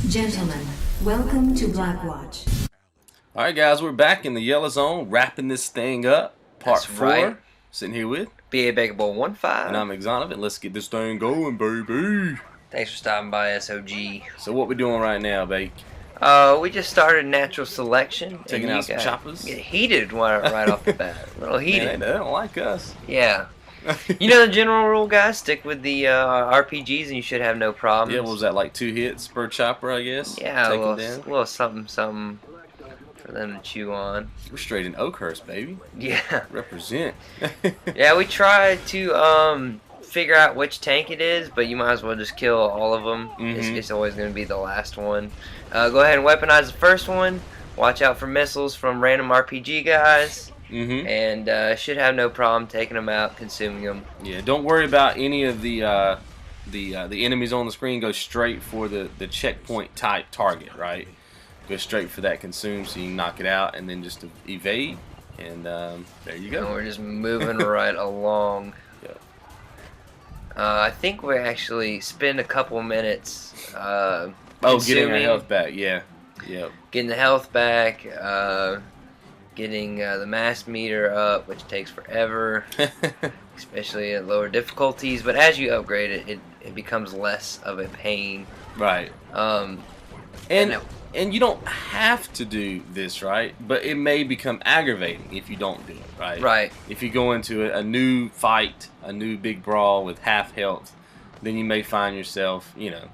Gentlemen, welcome to Blackwatch. Alright guys, we're back in the yellow zone, wrapping this thing up. Part 4. Right. Sitting here with BA Bakeable 15. and I'm Exonovan. Let's get this thing going, baby. Thanks for stopping by, SOG. So what we doing right now, Bake? We just started natural selection. Taking out some choppers? Get heated right off the bat. A little heated. Man, they don't like us. Yeah. You know the general rule, guys? Stick with the RPGs and you should have no problems. Yeah, what was that, like 2 hits per chopper, I guess? Yeah, Take a them down. little something for them to chew on. We're straight in Oakhurst, baby. Yeah. Represent. Yeah, we tried to figure out which tank it is, but you might as well just kill all of them. It's always going to be the last one. Go ahead and weaponize the first one. Watch out for missiles from random RPG guys. And should have no problem taking them out, consuming them. Yeah, don't worry about any of the enemies on the screen. Go straight for the checkpoint type target, right? Go straight for that consume so you can knock it out, and then just evade, and there you go. And we're just moving right along. Yep. I think we actually spend a couple minutes Getting our health back, yeah. Yep. Getting the health back, getting the mass meter up, which takes forever, especially at lower difficulties. But as you upgrade it, it becomes less of a pain. Right. And you don't have to do this, right? But it may become aggravating if you don't do it, right? Right. If you go into a new fight, a new big brawl with half health, then you may find yourself, you know,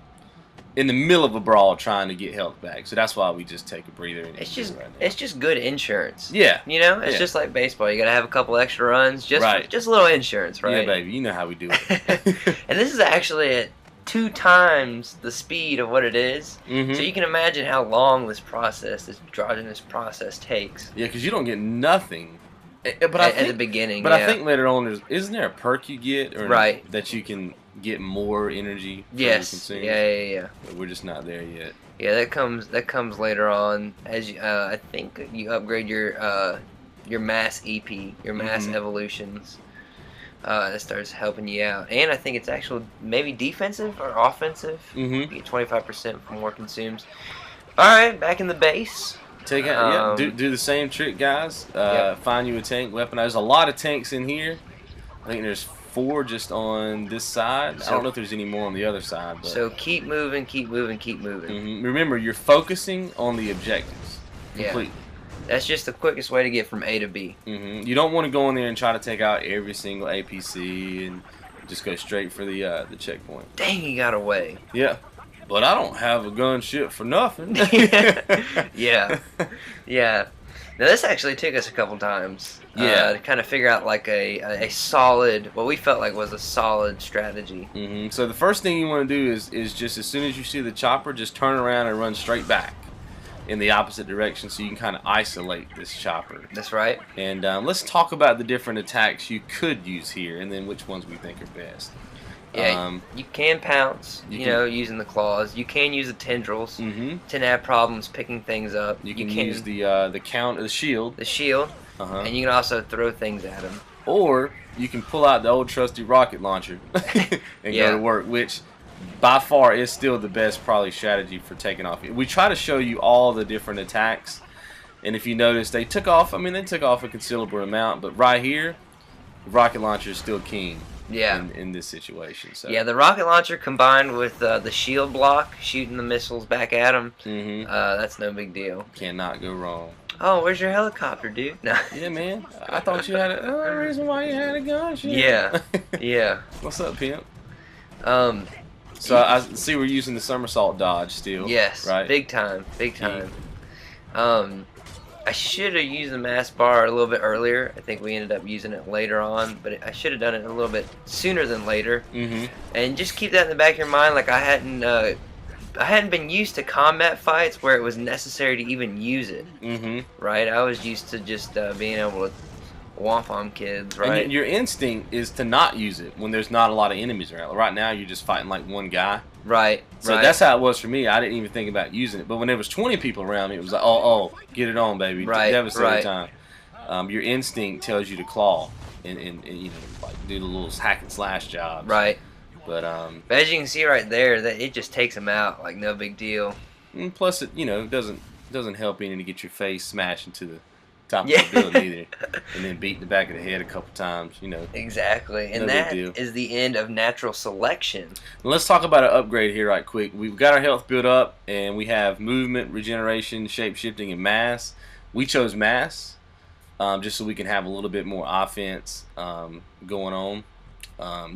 in the middle of a brawl trying to get health back. So that's why we just take a breather. And it's just good insurance. Yeah. You know, it's just like baseball. You got to have a couple extra runs, just a little insurance, right? Yeah, baby. You know how we do it. And this is actually at 2 times the speed of what it is. So you can imagine how long this androgynous process takes. Yeah, because you don't get nothing. But at the beginning. But I think later on, isn't there a perk you get, or that you can get more energy? Yes. Yeah. But we're just not there yet. Yeah, that comes later on as you, I think you upgrade your mass EP, your mass evolutions. That starts helping you out, and I think it's actual maybe defensive or offensive. You get 25% for more consumes. All right, back in the base. Take out, do the same trick, guys. Find you a tank, weaponize. There's a lot of tanks in here. I think there's 4 just on this side. I don't know if there's any more on the other side. But. So keep moving, keep moving, keep moving. Remember, you're focusing on the objectives. Completely. That's just the quickest way to get from A to B. You don't want to go in there and try to take out every single APC and just go straight for the checkpoint. Dang, he got away. Yeah. But I don't have a gunship for nothing. Yeah. Now this actually took us a couple times. To kind of figure out like a solid, what we felt like was a solid strategy. So the first thing you want to do is just as soon as you see the chopper, just turn around and run straight back in the opposite direction so you can kind of isolate this chopper. That's right. And let's talk about the different attacks you could use here and then which ones we think are best. Yeah, you can pounce, you know, using the claws. You can use the tendrils to have problems picking things up. You can use the shield. The shield, and you can also throw things at them. Or you can pull out the old trusty rocket launcher and go to work, which by far is still the best probably strategy for taking off. We try to show you all the different attacks, and if you notice, they took off a considerable amount, but right here, the rocket launcher is still king. In this situation. So. Yeah, the rocket launcher combined with the shield block, shooting the missiles back at them, that's no big deal. Cannot go wrong. Oh, where's your helicopter, dude? No. Yeah, man. I thought you had a reason why you had a gun. Shit. Yeah. What's up, pimp? So I see we're using the somersault dodge still. Yes, right? Big time. I should have used the mass bar a little bit earlier. I think we ended up using it later on, but I should have done it a little bit sooner than later. And just keep that in the back of your mind. Like I hadn't been used to combat fights where it was necessary to even use it. Right? I was used to just being able to womp on kids. Right? And your instinct is to not use it when there's not a lot of enemies around. Right now, you're just fighting like one guy. Right. So that's how it was for me. I didn't even think about using it. But when there was 20 people around me, it was like, oh, get it on, baby. Right. Devastating time. Your instinct tells you to claw and you know, like do the little hack and slash jobs. Right. But as you can see right there, that it just takes them out like no big deal. And plus, it doesn't help any to get your face smashed into the top of the building either, and then beat the back of the head a couple times. Exactly, and no that big deal. is the end of natural selection. Now let's talk about an upgrade here right quick. We've got our health built up, and we have movement, regeneration, shape shifting, and mass. We chose mass just so we can have a little bit more offense going on.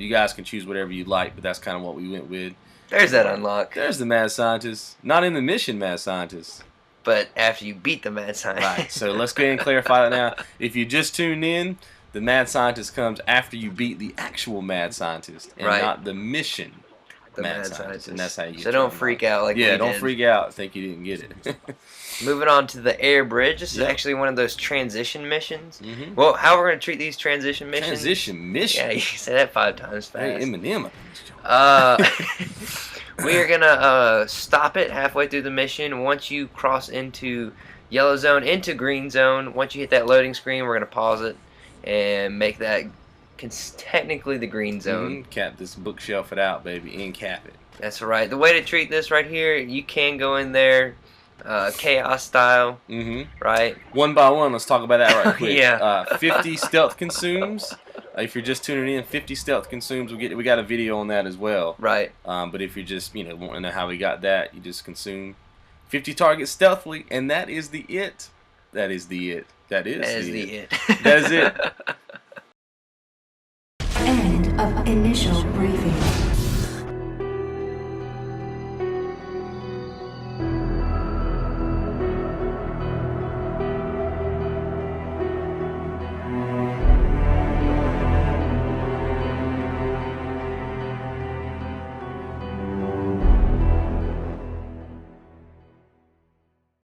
You guys can choose whatever you like, but that's kind of what we went with. There's that unlock. There's the mad scientist. Not in the mission, mad scientist. But after you beat the mad scientist. Right, so let's go ahead and clarify that now. If you just tuned in, the mad scientist comes after you beat the actual mad scientist, and not the mission mad scientist. And that's how you get. So don't freak out like yeah, we don't did. freak out. Think you didn't get it. Moving on to the air bridge. This is actually one of those transition missions. Mm-hmm. Well, how we're going to treat these transition missions? Transition mission? Yeah, you said that 5 times fast. Hey, Eminem. We are going to stop it halfway through the mission. Once you cross into yellow zone, into green zone, once you hit that loading screen, we're going to pause it and make that technically the green zone. Cap this bookshelf it out, baby, and cap it. That's right. The way to treat this right here, you can go in there chaos style, right? One by one, let's talk about that right quick. Yeah. 50 stealth consumes. If you're just tuning in, 50 stealth consumes. We got a video on that as well. Right. But if you're just wanting to know how we got that, you just consume 50 targets stealthily, and that is the it. That is the it. That is the it. That is it. End of initial